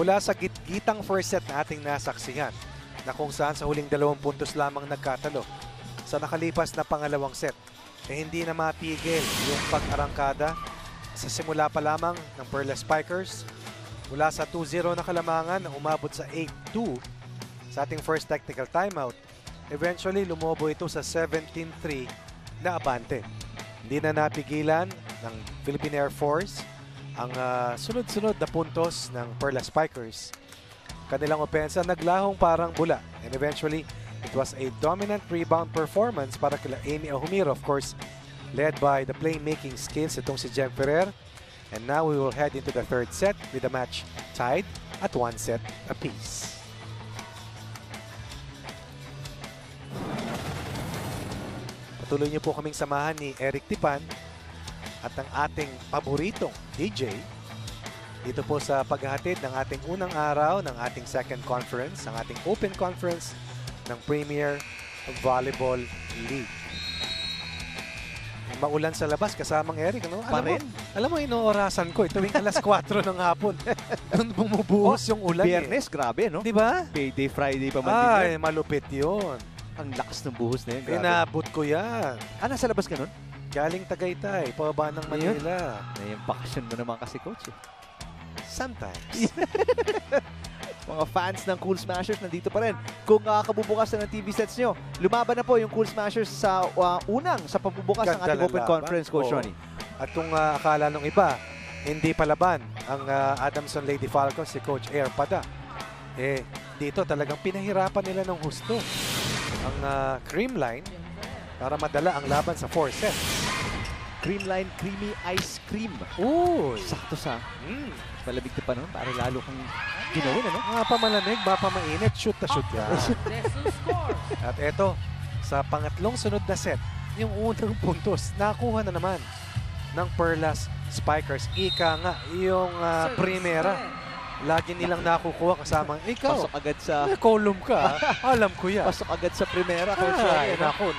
Mula sa gitgitang first set na ating nasaksihan na kung saan sa huling 2 puntos lamang nagkatalo. Sa nakalipas na pangalawang set, hindi na matigil yung pag-arangkada sa simula pa lamang ng Perla Spikers. Mula sa 2-0 na kalamangan na umabot sa 8-2 sa ating first technical timeout. Eventually, lumobo ito sa 17-3 na abante. Hindi na napigilan ng Philippine Air Force ang sunod-sunod na puntos ng Perla Spikers. Kanilang opensa naglahong parang bula. And eventually, it was a dominant rebound performance para kila Amy Ahumiro, of course, led by the playmaking skills itong si Jem Ferrer. And now we will head into the third set with the match tied at 1 set apiece. Patuloy niyo po kaming samahan ni Eric Tipan at ang ating paboritong DJ dito po sa paghahatid ng ating unang araw ng ating second conference, ang ating open conference ng Premier Volleyball League. Maulan sa labas kasamang Eric, no? Alam mo, inoorasan ko tuwing alas 4 ng hapon. Doon bumubuhos yung ulan. Biyernes, grabe, no? Di ba? Payday Friday pa man din. Ay, malupit yun. Ang lakas ng buhos na yun, grabe. Inabot ko yan. Nasa labas ka nun? Galing Tagaytay, pababa ng Manila. Yung bakasyon mo naman kasi, coach. Sometimes. Mga fans ng Cool Smashers, nandito pa rin. Kung kabubukas na ng TV sets nyo, lumaban na po yung Cool Smashers sa sa pagbubukas ng ating open conference, Coach Ronnie. At kung akala nung iba, hindi palaban ang Adamson Lady Falcons, si Coach Air Pada. Dito talagang pinahirapan nila ng husto ang Creamline para madala ang laban sa 4 sets. Creamline Creamy Ice Cream. Uy! Sakto sa malamig na panahon para lalo kang ginawin, ano? Mapamalamig, mapamainit, shoot na shoot yan. At eto, sa pangatlong sunod na set, yung unang puntos, nakuha na naman ng Perlas Spikers. Ika nga, yung primera. Lagi nilang nakukuha kasama. Ikaw, pasok agad sa... may column ka. Alam ko yan. Pasok agad sa primera, Coach Ronnie. Naku.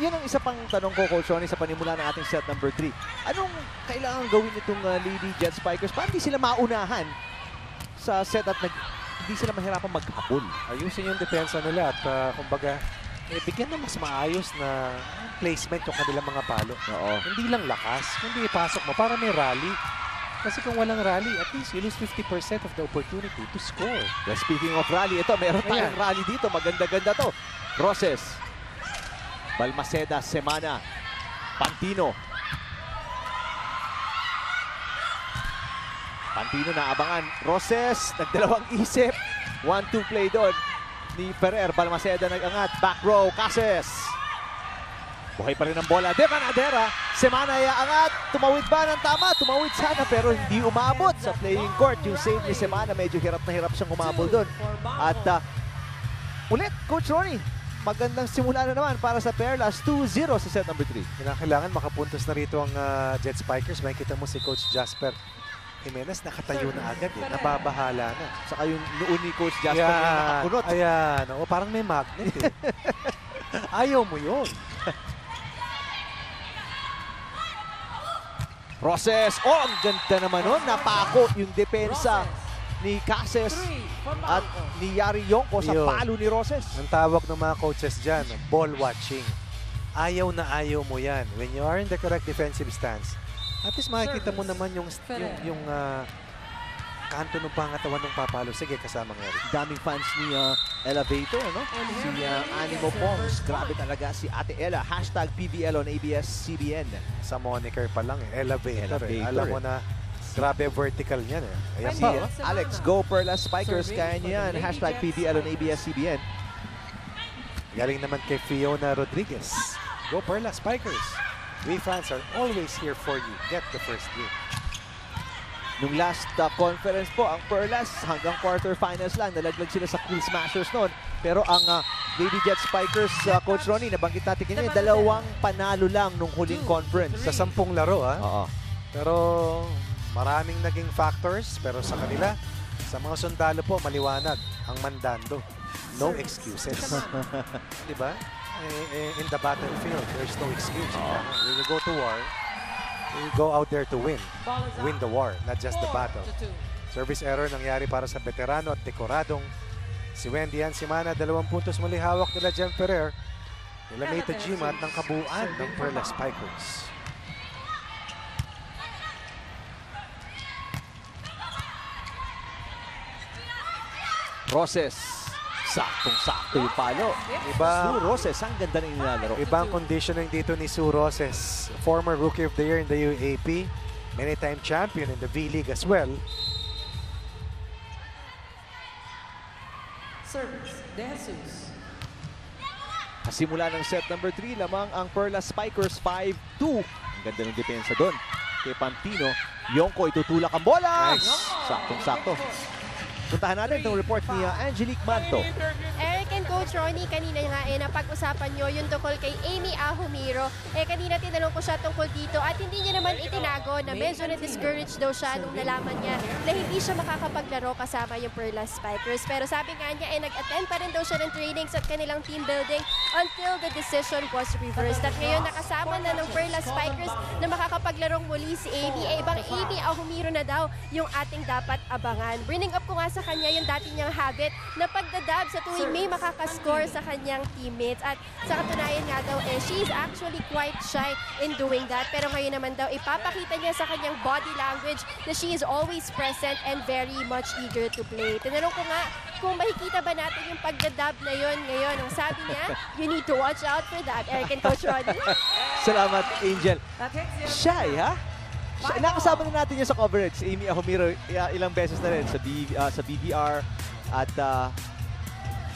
Yun ang isa pang tanong ko, Coach Ronnie, sa panimula ng ating set number 3. Anong kailangan gawin itong Lady Jet Spikers para hindi sila maunahan sa set at hindi sila mahirapan maghabol? Ayusin yung depensa nila at kumbaga, bigyan ng mas maayos na placement yung kanilang mga palo. Oo. Hindi lang lakas, hindi ipasok mo para may rally. Kasi kung walang rally, at least you lose 50% of the opportunity to score. Well, speaking of rally, ito, meron tayong rally dito. Maganda-ganda to. Roses, Balmaceda, Semana, Pantino. Pantino na abangan. Roses, nagdalawang isip. 1-2 play doon ni Ferrer. Balmaceda nag-angat. Back row, Cases. Buhay pa rin ang bola. Devanadera. Semana iaangat. Tumawid ba ng tama? Tumawid sana pero hindi umabot sa playing court. Yung save ni Semana, medyo hirap na hirap siyang umabol doon. At ulit, Coach Ronnie, magandang simula na naman para sa Perlas. 2-0 sa set number 3. Kailangan makapuntos na rito ang Jet Spikers. Makikita mo si Coach Jasper Jimenez nakatayo na agad. Nababahala na. Saka yung noon ni Coach Jasper yung nakakunot. Ayan. Parang may magnet eh. Ayaw mo yun. Roses. Ang ganda naman nun. Napako yung depensa ni Cases at ni Yari Yonko sa palo ni Roses. Ang tawag ng mga coaches dyan, ball watching. Ayaw na ayaw mo yan. When you are in the correct defensive stance, at least makikita mo naman yung kanto ng pangatawan ng papalo. Sige, kasama nga rin. Daming fans ni Elevator, no? Si Animo Pongs. Grabe talaga si Ate Ella. Hashtag PVL on ABS-CBN. Sa moniker pa lang, Elevator. Alam mo na, grabe vertical niyan. Ayan si Alex, go Perla Spikers. Kaya niyo yan. Hashtag PVL on ABS-CBN. Galing naman kay Fiona Rodriguez. Go Perla Spikers. We fans are always here for you. Get the first win. Nung last conference po, ang Perlas hanggang quarterfinals lang. Nalaglag sila sa Cool Smashers noon. Pero ang Lady Jet Spikers, Coach Ronnie, nabanggit natin kanina, 2 panalo lang nung huling conference. Sa 10 laro, ha? Oo. Pero maraming naging factors. Pero sa kanila, sa mga sundalo po, maliwanag ang mandando. No excuses. Diba? In the battlefield, there's no excuse. When you go to war, you go out there to win. Win the war, not just the battle. So Service error nangyari para sa veterano at dekoradong si Wendy Ansimana. 2 puntos muli hawak nila Jem Ferrer. Nila May Tajima at ng kabuuan ng Perla Spikers. Roses. Saktong-sakto yung palo. Sue Roses, ang ganda ng nilalaro. Ibang conditioning dito ni Sue Roses. Former Rookie of the Year in the UAP. Many-time champion in the V-League as well. Service, De Jesus. Kasimula ng set number 3, lamang ang Perla Spikers 5-2. Ang ganda ng depensa doon. Kay Pantino, Yonko itutulak ang bola. Nice. Saktong-sakto. Puntahan natin itong report ni Angelique Manto. Eric and Coach Ronnie, kanina nga napag-usapan nyo yung tungkol kay Amy Ahumiro. Kanina tinanong ko siya tungkol dito at hindi niya naman itinago na medyo na-discourage daw siya nung nalaman niya na hindi siya makakapaglaro kasama yung Perla Spikers. Pero sabi nga niya, nag-attend pa rin daw siya ng trainings at kanilang team building until the decision was reversed. At ngayon nakasama na ng Perla Spikers na makakapaglarong muli si Amy. Ibang Amy Ahumiro na daw yung ating dapat abangan. Bring up ko nga sa kanya yung dati niyang habit na pagdadab sa tuwing may makakascore sa kanyang teammates. At sa katunayan nga daw, she's actually quite shy in doing that. Pero ngayon naman daw, ipapakita niya sa kanyang body language na she is always present and very much eager to play. Tinanong ko nga kung makikita ba natin yung pagdadab na yon ngayon. Ang sabi niya, you need to watch out for that. Eric and Coach Ronnie. Salamat, Angel. Shy, ha? Nakasama na natin yun sa coverage. Amy Ahumiro, ilang beses na rin sa BDR. At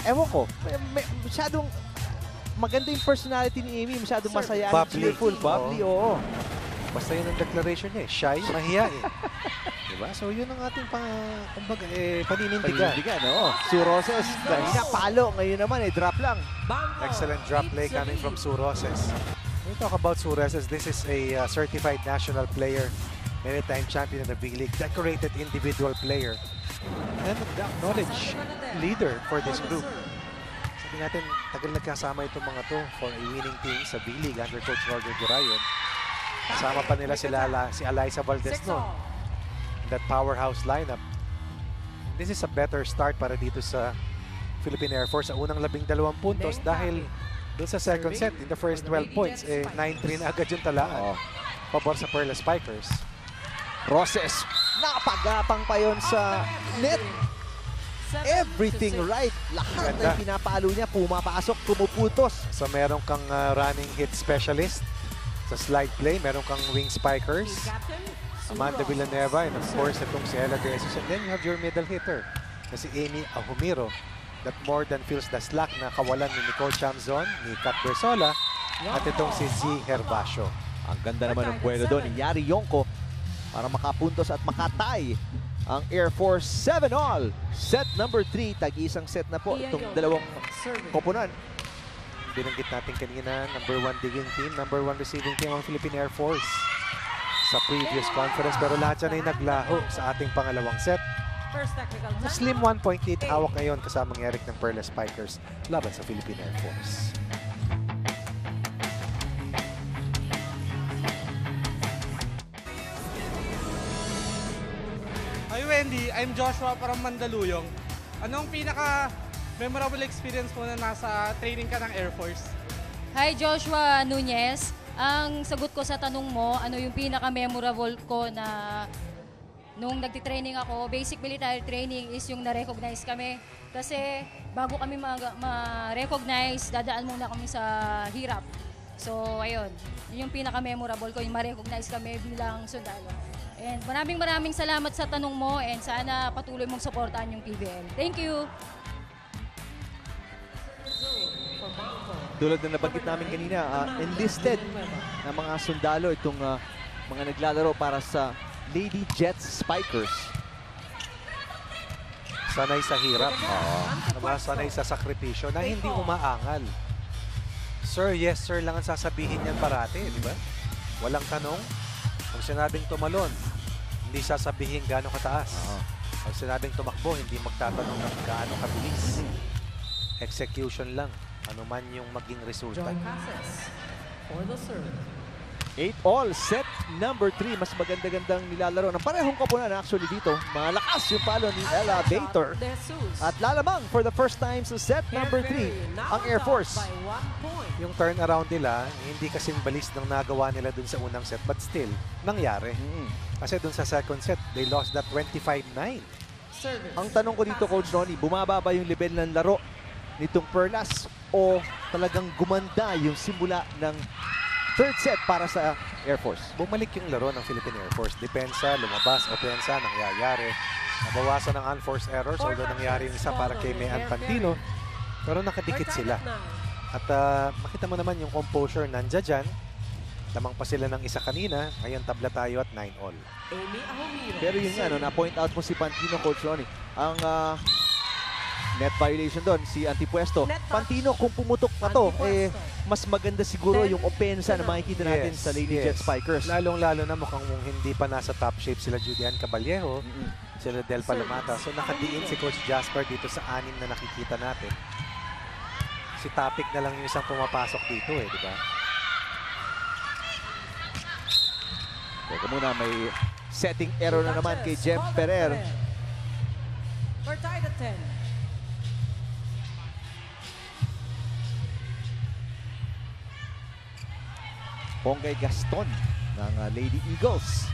ewan ko, masyadong maganda yung personality ni Amy. Masyadong masaya, cheerful, bubbly, oo. Basta yun ang declaration niya, shy, mahiyain. Diba? So yun ang ating kumbaga, paninindigan. Paninindigan, oo. Sue Roses, kanina palo. Ngayon naman, drop lang. Excellent drop play coming from Sue Roses. When we talk about Sue Roses, this is a certified national player, many-time champion in the V-League, decorated individual player, and knowledge leader for this group. Sabi natin, tagal nagkasama itong mga to for a winning team sa V-League under Coach Roger Durayon. Kasama pa nila si Eliza Valdez noon in that powerhouse lineup. This is a better start para dito sa Philippine Air Force sa unang 12 puntos dahil doon sa second set, in the first 12 points, 9-3 na agad yung talaan. Pabor sa Perla Spikers. Roses, napagapang pa yun sa net. Everything right. Lahat na pinapalo niya, pumapasok, pumuputos. So meron kang running hit specialist sa slide play. Meron kang wing spikers, Amanda Villanueva, and of course, itong si Ella De Jesus. And then you have your middle hitter, na si Amy Ahumiro, that more than fills the slack na kawalan ni Nicole Chamzon, ni Kat Bersola, at itong si Z Herbacio. Ang ganda naman ng buwelo doon ni Yari Yonko para makapuntos at makatay ang Air Force 7-all. Set number 3, tag-isang set na po itong dalawang koponan. Binanggit natin kanina, number 1 digging team, number 1 receiving team ang Philippine Air Force sa previous conference. Pero lahat yan ay naglaho sa ating pangalawang set. Slim 1.8 hawak ngayon kasamang Eric ng Perla Spikers laban sa Philippine Air Force. Hi Wendy, I'm Joshua from Mandaluyong. Anong pinaka-memorable experience mo na nasa training ka ng Air Force? Hi Joshua Nunez. Ang sagot ko sa tanong mo, ano yung pinaka-memorable ko na nung nagtitraining ako, basic military training is yung na-recognize kami. Kasi bago kami ma-recognize, dadaan muna kami sa hirap. So ayun, yun yung pinaka-memorable ko, yung ma-recognize kami bilang sundalo. And maraming salamat sa tanong mo and sana patuloy mong suportahan yung PBL. Thank you! Tulad na nabanggit namin kanina, enlisted na mga sundalo itong mga naglalaro para sa Lady Jets Spikers. Sanay sa hirap. Sanay sa sakripisyo na hindi umaangal. Sir, yes sir lang ang sasabihin niyan parati, di ba? Walang tanong. Kung sinabing tumalon, hindi sasabihin gaano kataas. Kung sinabing tumakbo, hindi magtatanong ng gaano kabilis. Execution lang, ano man yung maging resulta. For the serve. 8-all, set number 3. Mas maganda-gandang nilalaro ng parehong kapunan actually dito. Malakas yung palo ni Elevator. De Jesus. At lalamang for the first time sa set number 3, ang Air Force. By 1 point. Yung turnaround nila, hindi kasing balis ng nagawa nila dun sa unang set, but still, nangyari. Kasi dun sa second set, they lost that 25-9. Service. Ang tanong ko dito, Coach Ronnie, bumaba ba yung level ng laro nitong Perlas o talagang gumanda yung simula ng third set para sa Air Force? Bumalik yung laro ng Philippine Air Force. Depensa, lumabas, opensa, nangyayari. Nabawasan ng unforced errors, although nangyari yung isa para kay Mayan Pantino. Pero nakadikit sila. At makita mo naman yung composure nandiyan dyan. Lamang pa sila ng isa kanina. Ngayon tabla tayo at 9-all. Amy Ahumiro. Pero yun nga, no, na-point out mo si Pantino, Coach Ronnie. Ang net violation doon, si Antipuesto. Net touch. Pantino, kung pumutok pa to, Antipuesto. mas maganda siguro yung opensa na makikita natin sa Lady Jet Spikers. Lalong-lalo na mukhang hindi pa nasa top shape sila Julian Caballero, sila Del Palomata. So nakadiin si Coach Jasper dito sa 6 na nakikita natin. Si Topic na lang yung isang pumapasok dito di ba? Teka muna, may setting error na naman kay Jem Ferrer. We're tied at 10. Ponggay Gaston ng Lady Eagles.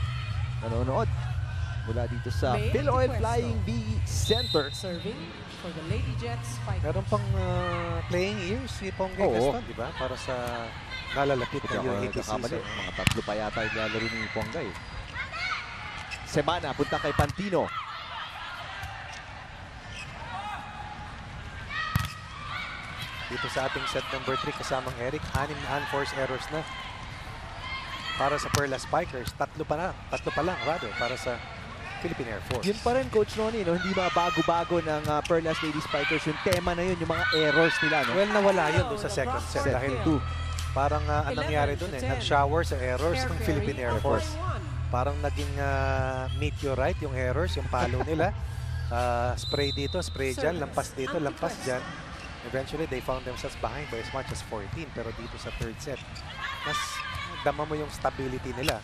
Nanonood mula dito sa May Philoil Antipuesto. Flying V Center. Serving for the Lady Jets. Spike. Meron pang playing years si Ponggay Oo. Gaston, di ba? Para sa nalalapit Hindi na ako Euroleague nagkakamali. season. Mga 3 pa yata yung lalaro ni Ponggay. Semana, punta kay Pantino. Dito sa ating set number 3 kasamang Eric, 6 na unforced errors na. Para sa Perla Spikers, 3 pa lang rather, para sa Philippine Air Force. Yun pa rin, Coach Ronnie, no? Hindi mabago-bago ng Perlas Lady Spikers. Yung tema na yun, yung mga errors nila. No? Well, nawala yun doon sa second set Set dahil 2. parang anong nangyari doon nag-shower sa errors ng Philippine Air Force. Parang naging meteorite yung errors, yung palo nila. Spray dito, spray dyan, lampas dito, lampas dyan. Eventually, they found themselves behind by as much as 14. Pero dito sa third set, mas dama mo yung stability nila.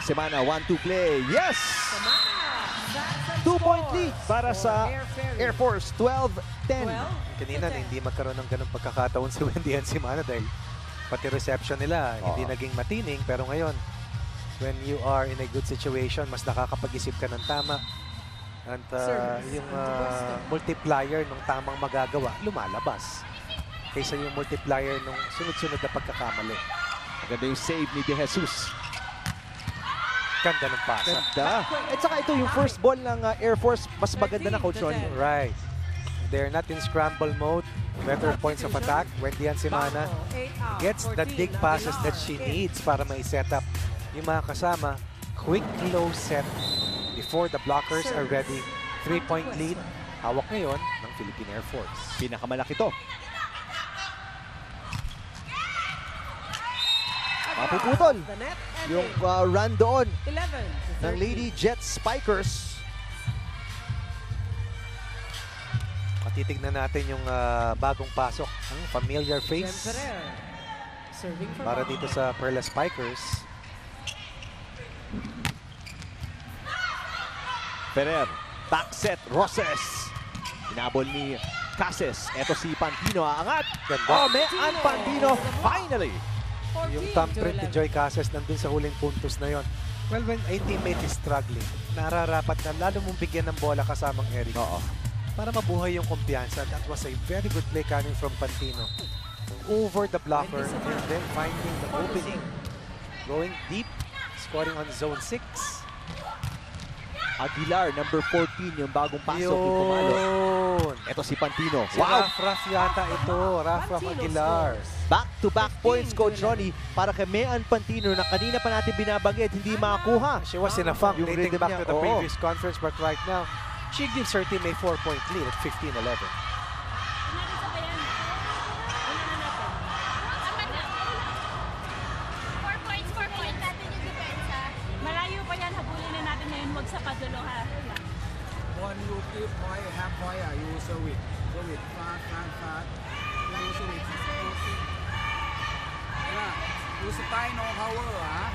Semana, 1-2 play. Yes! 2-point lead para sa Air Force. 12-10. Kanina, hindi magkaroon ng ganong pagkakataon si Wendy and Semana dahil pati reception nila hindi naging matining. Pero ngayon, when you are in a good situation, mas nakakapag-isip ka ng tama. At yung multiplier ng tamang magagawa, lumalabas. Kaysa yung multiplier ng sunod-sunod na pagkakamali. Maganda yung save ni De Jesus. Ganda ng pasa. Ganda. At saka ito, yung first ball ng Air Force, mas maganda na, Coach Ronnie. Right. They're not in scramble mode. Better points of attack. Wendy and Semana gets the dig passes that she needs para mai-set up yung mga kasama. Quick low set before the blockers are ready. 3-point lead. Hawak ngayon ng Philippine Air Force. Pinakamalaki to. Mapuputol yung run doon ng Lady Jet Spikers. Matitignan natin yung bagong pasok. Ang familiar face para dito sa Perla Spikers. Ferrer, back set, Roses. Inabol ni Cases. Eto si Pantino, aangat. Ganda. Mean Pantino, finally. Yung thumbprint ni Joy Cases nandun sa huling puntos na yon. Well, when a teammate is struggling, nararapat na lalo mong bigyan ng bola kasamang Eric. Para mabuhay yung kumpiyansa. That was a very good play coming from Pantino. Over the blocker and then finding the opening. Going deep, scoring on zone 6. Aguilar, number 14, yung bagong pasok yung pumalo. Yun. Eto si Pantino. Si Wow! Raf yata ito. Raf Aguilar. Back-to-back points, Coach Ronnie, para kay Mean Pantino na kanina pa natin binabanggit, hindi makakuha. She was in a funk Yung dating rhythm back niya, to the oo. previous conference, but right now, she gives her team a 4-point lead at 15-11. Malayo pa yan, habulin na natin ngayon, wag sa padulo ha. One you keep boy, half boy, you serve it. Serve it, fast. You serve it. Yeah. Use the time, no power, ha?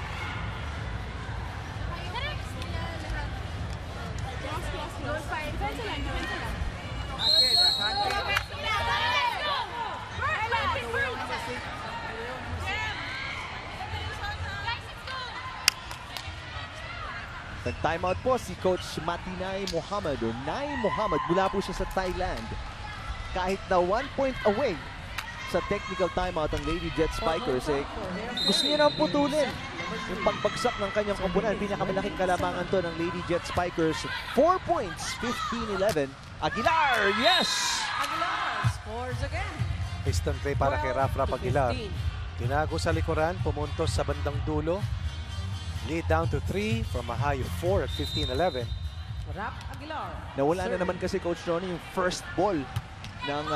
Nag-timeout po si Coach Matinay Mohammed o Nay Mohammed. Mula po siya sa Thailand. Kahit na 1 point away sa technical timeout ang Lady Jet Spikers, gusto niya nang putulin yung pagbagsak ng kanyang komponan. Pinakamalaking kalamangan to ng Lady Jet Spikers. 4 points, 15-11. Aguilar, yes! Aguilar scores again. Piston play para kay Raf Aguilar. Tinago sa likuran, pumuntos sa bandang dulo. Lead down to 3 from a high of 4 at 15-11. Raf Aguilar. Nawala na naman kasi Coach Ronnie yung first ball ng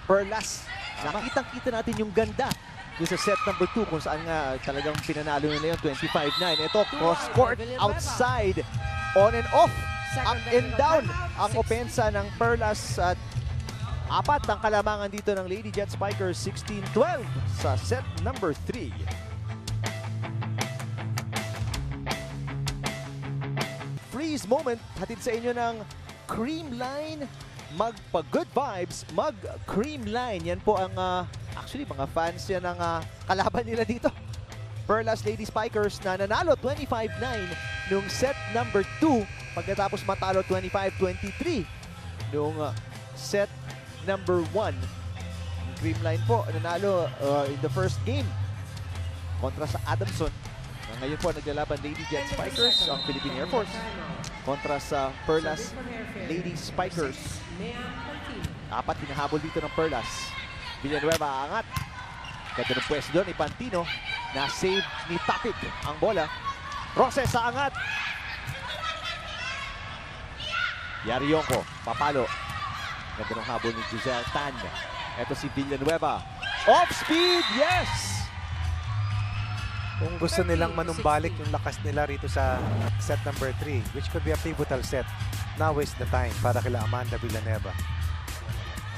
Perlas. Nakitang-kita natin yung ganda yung sa set number 2 kung saan nga talagang pinanalo nila yung 25-9. Ito, cross-court, outside, on and off, up and down ang opensa ng Perlas at apat ang kalamangan dito ng Lady Jet Spikers, 16-12 sa set number 3. Freeze moment, hatid sa inyo ng Creamline. Magpa-good vibes, mag-Creamline. Yan po ang, actually, mga fans yan ang kalaban nila dito. Perlas Lady Spikers na nanalo 25-9 nung set number 2 pagkatapos matalo 25-23 nung set number 1. Creamline po nanalo in the first game kontra sa Adamson. Ngayon po naglalaban Lady Jet Spikers ang Philippine Air Force kontra sa Perlas Lady Spikers. Apat hinahabol dito ng Perlas. Villanueva aangat. Ganda ng pwesto doon ni Pantino na save ni Tapik ang bola. Roses sa angat. Yarionko, papalo. Ganda ng habol ni Giselle Tan. Ito si Villanueva. Off speed, yes! Kung gusto nilang manumbalik yung lakas nila rito sa set number 3, which could be a pivotal set, now is the time para kila Amanda Villanueva.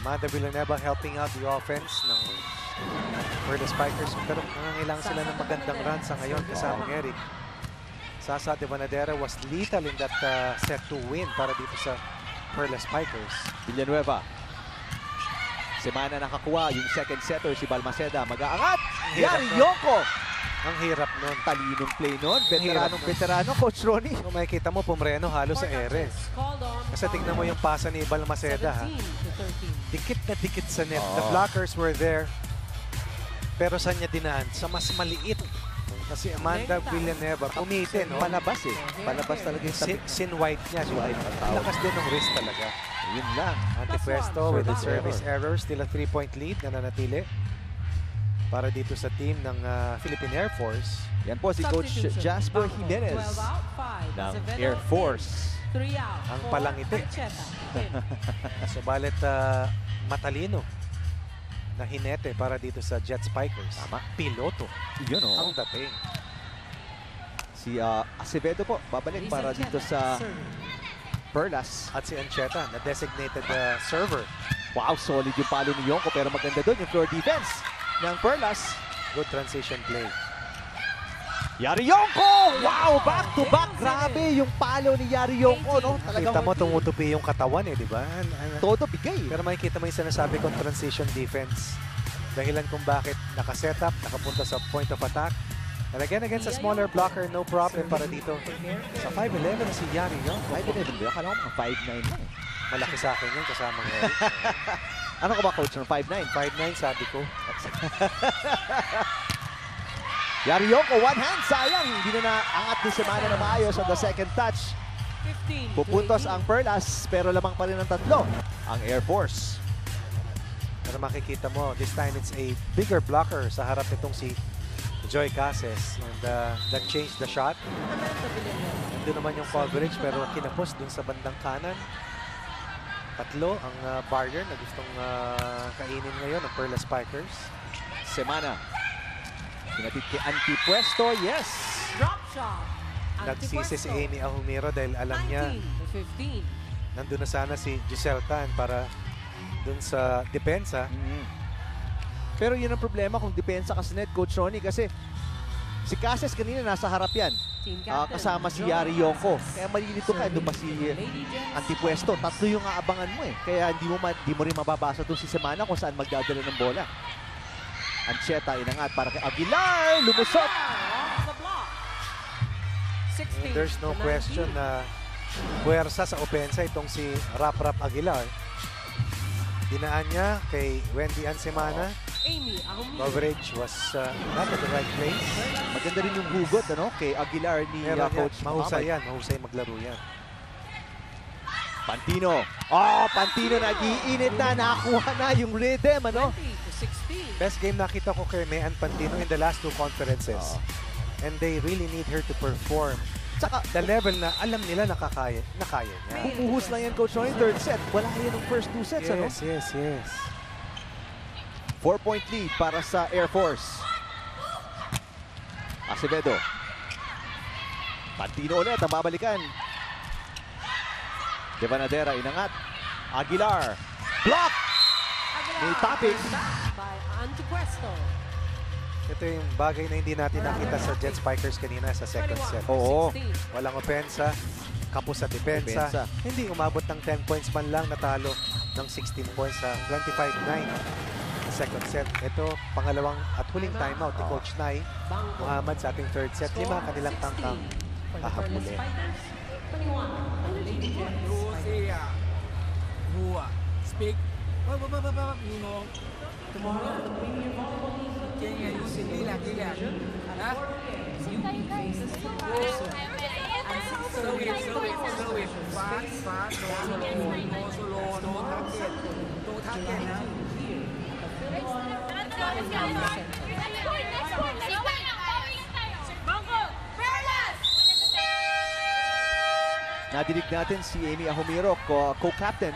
Amanda Villanueva helping out the offense ng Perlas Spikers. Pero nangangailangan sila ng magandang run sa ngayon kasamang Eric. Sasa de Banadera was lethal in that set to win para dito sa Perlas Spikers. Villanueva. Semana nakakuha yung second setter si Balmaceda. Mag-aangat! Yarionko! Ang hirap nun. Talinong play nun. Veterano, Coach Ronnie. Kung makikita mo, Pumreno halos sa ere. Kasi tignan mo yung pasa ni Balmaceda. Ha? Dikit na dikit sa net. The blockers were there. Pero saan niya dinaan? Sa mas maliit na si Amanda Villanueva. Pumitin, no? Palabas eh. Palabas talaga yung tabi. Sin-white niya. Lakas din ng wrist talaga. Yun lang. Antipuesto with the service error. Still a 3-point lead na nanatili para dito sa team ng Philippine Air Force. Yan po si Coach Jasper Jimenez ng Air Force. Ang palangiti. Subalit matalino na hinete para dito sa Jet Spikers. Tama. Piloto. Yun o. Ang dating. Si Acevedo po, babalik para dito sa Perlas. At si Ancheta na designated server. Wow, solid yung palo ni Yonko pero maganda doon yung floor defense ng Perlas. Good transition play. Yarionko! Wow, back-to-back. Grabe yung palo ni Yarionko. No? Kita mo tumutupi yung katawan eh, di ba? Todo bigay. Pero makikita mo yung sinasabi kong transition defense. Dahilan kung bakit nakasetup, nakapunta sa point of attack. And again sa smaller blocker, no problem para dito. Sa 5'11 si Yarionko. 5'11 ba? Akala ko 5'9 lang. Malaki sa akin yun kasama ngayon. Ano ka ba, Coach? 5'9"? 5'9", sabi ko. Yarionko, one hand, sayang. Hindi na naangat ni Semana na maayos on the second touch. Pupuntos ang Perlas, pero lamang pa rin ang tatlo. Ang Air Force. Pero makikita mo, this time it's a bigger blocker sa harap nitong si Joy Cases. And that changed the shot. Doon naman yung coverage, pero kinapos dun sa bandang kanan. Tatlo ang barrier na gustong kainin ngayon ng Perlas Spikers. Semana. Pinatid kay Antipuesto. Yes! Drop shot. Nagsisi si Amy Ahumiro dahil alam niya nandun na sana si Giselle Tan para dun sa depensa. Pero yun ang problema kung depensa ka sa net, Coach Ronnie, kasi Si Cases kanina nasa harap yan. Team captain, Kasama si John Yari Yonko. Casas. Kaya malilito ka, doon pa si Lady Jets. Antipwesto. Tatlo yung aabangan mo eh. Kaya hindi mo rin mababasa doon si Semana kung saan magdadala ng bola. Ancheta inangat para kay Aguilar. Lumusot. Off the block. 16 There's no to 19. question na puwersa sa opensa itong si Rap Aguilar. Dinaan niya kay Wendy Ansemana. Amy Ahumiro. Coverage was not at the right place. Maganda rin yung hugot kay Aguilar ni Meron Coach yan. Mahusay Mamay. yan. Mahusay maglaro yan. Pantino. Pantino nag-iinit na. Nakakuha na yung rhythm. 20 to 16. Best game nakita ko kay Mayan Pantino in the last 2 conferences. And they really need her to perform. Tsaka, The level na alam nila na kaya niya. bumuhos lang yan, Coach Ronnie. Third set. Wala yan ng first 2 sets. Yes. 4-point lead para sa Air Force. Acevedo. Pantino ulit ang babalikan. Devanadera inangat. Aguilar. Block! May topic. By Antipwesto. Ito yung bagay na hindi natin nakita sa Jet Spikers kanina sa second set. 21 to Oo. 16. Walang opensa, kapos sa depensa. Depensa. Hindi umabot ng 10 points man lang, natalo ng 16 points sa 25-9 second set. Ito, pangalawang at huling timeout ni Coach Nai Bangko. Muhammad sa ating third set. 5 kanilang tangkang For the hahabulin. Pearl Spiders. 21. Lady Jets. You see, who speak, you know, Tomorrow, the Premier Volleyball League okay, you see, relax. Huh? you face the Spurs. And Slow it. Fast. No slow, no target. No target, huh? Nadinig natin si Amy Ahumiro, co-captain.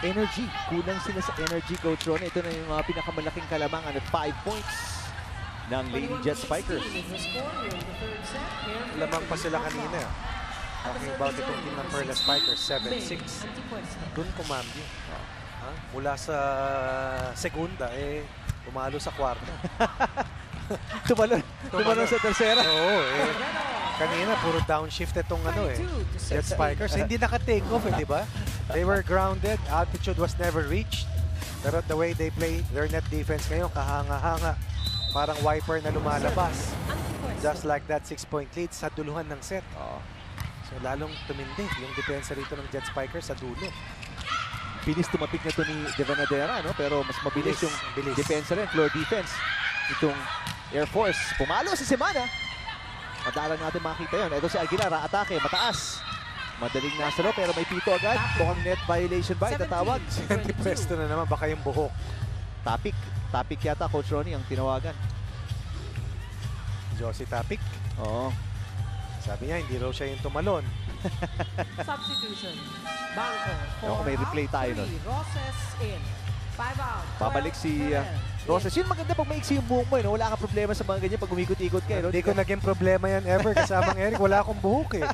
Energy. Kulang sila sa energy, Coach Ronnie. Ito na yung pinakamalaking kalamangan at 5 points ng Lady Jet Spikers. Lamang pa sila kanina. Talking about itong team ng Pearl Spikers, 7-6. Doon kumambyo. Mula sa segunda, tumalo sa kwarto. Tumalon sa tersera. Oo, kanina puro downshift itong Jet Spikers. Hindi naka-take off, di ba? They were grounded. Altitude was never reached. Pero the way they play their net defense ngayon, kahanga-hanga. Parang wiper na lumalabas. Just like that 6-point lead sa duluhan ng set. So lalong tumindi yung depensa rito ng Jet Spikers sa dulo. Bilis tumapik na ito ni Devanadera, no? Pero mas mabilis yung Bilis. depensa rin, floor defense. Itong Air Force. Pumalo si Semana. Madalang natin makita yun. Ito si Aguilar, atake, mataas. Madaling nasalo pero may pito agad. Mukhang net violation ba itatawag? Antipwesto na naman, baka yung buhok. Tapik yata, Coach Ronnie, ang tinawagan. Josie Tapik. Oo. Sabi niya, hindi raw siya yung tumalon. Substitution. Bangko. Ewan ko, may replay tayo nun. Roses in. 5 out. Babalik 12 si Ferrer. Roses. Yun maganda pag maiksi yung buhok mo, no? Wala kang problema sa mga ganyan pag umikot-ikot kayo. Hindi ko naging problema yan ever kasamang Eric. Wala akong buhok eh.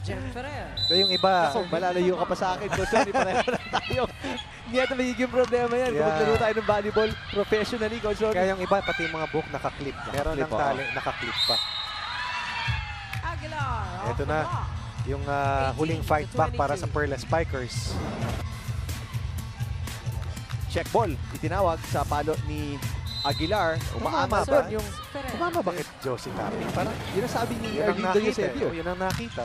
Jen Ferrer. So yung iba, Ako, malalayo ka pa sa akin, Coach Ronnie. Pareho lang tayo. Hindi natin magiging problema yan. Kung Yeah. maglaro tayo ng volleyball professionally, Coach Ronnie. kaya yung iba, pati yung mga buhok nakaklip. Meron ng Nakaklip, tali, nakaklip pa. Aguilar. Off Ito the na. block. Yung huling fight back para sa Pearl Spikers. Check ball. Itinawag sa palo ni Aguilar. Umaama Tumama doon ba? yung... Ferrer. Tumama bakit Josie Tapik? Parang Yun ang sabi ni yun ang Erlindo nakita. Eusebio. Yun ang nakita.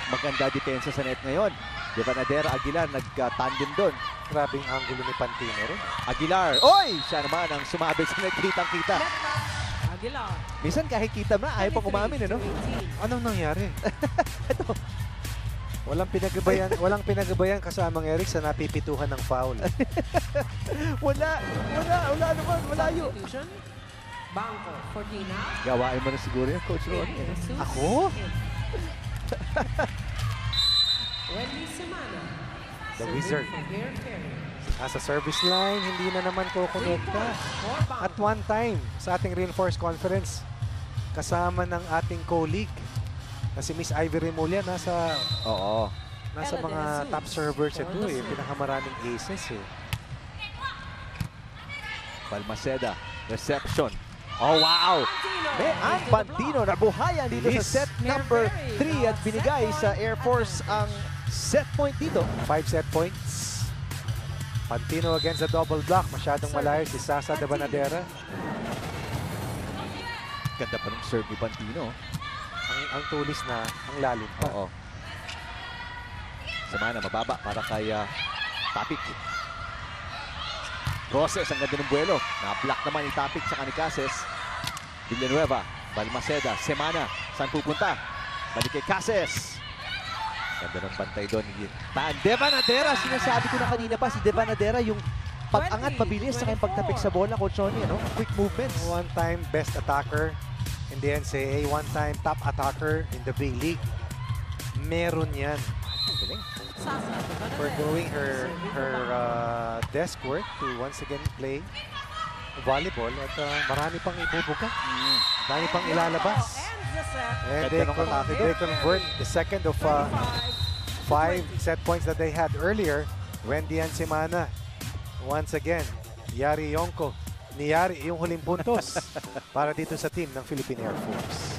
Maganda depensa sa net ngayon. Devanadera, Aguilar, nagka-tandem doon. Grabing angulo ni Pantino rin. Aguilar, oy! Siya naman ang sumabit sa net. Kitang-kita. Aguilar. Minsan kahit kita na, ayaw pang umamin, ano? 23 to 18. Anong nangyari? Walang pinagabayan kasamang Eric sa napipituhan ng foul. Wala naman, malayo. Substitution. Bangko. 14 out. Gawain mo na siguro yung Coach Ronnie. ano? Jesus Ako? in. Wendy Semana. The Wizard. For Gare Ferrer. Sa service line, hindi na naman kukonekta. For Bangko. At one time, sa ating reinforced conference, kasama ng ating colleague na si Miss Ivy Remulla, nasa Oo. mga top servers ito eh. Pinakamaraming aces eh. Balmaceda, reception. Oh, wow! Mean Pantino nabuhayan dito sa set number 3 at binigay sa Air Force ang set point dito. 5 set points. Pantino against the double block. Masyadong malayo si Sasa de Banadera. Ganda pa ng serve ni Pantino. Ang tulis na, ang lalim pa. Oo. Semana mababa para kay Tapik. Roses, ang ganda ng buwelo. Na-block naman ni Tapik sa ni Cases. Villanueva, Balmaceda, Semana. Saan pupunta? Balik kay Cases. Ganda ng bantay doon ni De Banadera, sinasabi ko na kanina pa, si De Banadera yung pag-angat mabilis sa kanyang pagtapik sa bola, Coach Ronnie, ano? Quick movements. One-time best attacker in the NCAA. One-time top attacker in the B-League. Meron yan. For doing her desk work to once again play volleyball at marami pang ibubuga. Marami pang ilalabas. And they convert the second of 5 set points that they had earlier. Wendy and Semana. Once again, niyari yung huling puntos para dito sa team ng Philippine Air Force.